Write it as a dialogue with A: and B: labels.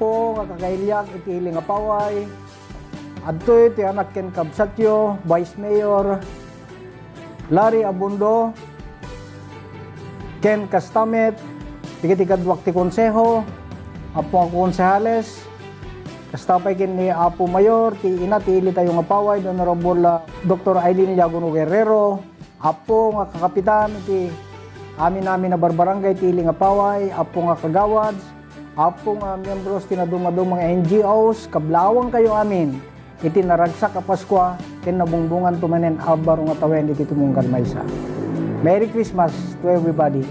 A: apo nga kakailyak iti ili nga paway. Adtoy ti anak ken kabsatyo, Vice Mayor Larry Abundo, Ken Castamet, tigitikadwak ti konseho, apo nga konsehales, kastapay ken ni Apo Mayor, ti ina ti ili tayo nga paway, Honorable Dr. Aileen Llaguno Guerrero, apo nga kakapitan ti amin na barbarangay ti ili nga paway, apo nga kagawads, apo nga miyembros ti naduma-duma mga NGOs, kablawang kayo amin, iti naragsak a Paskwa, ken nabungbungan tumanen abaro nga tawen iti tumungkad maysa. Merry Christmas to everybody.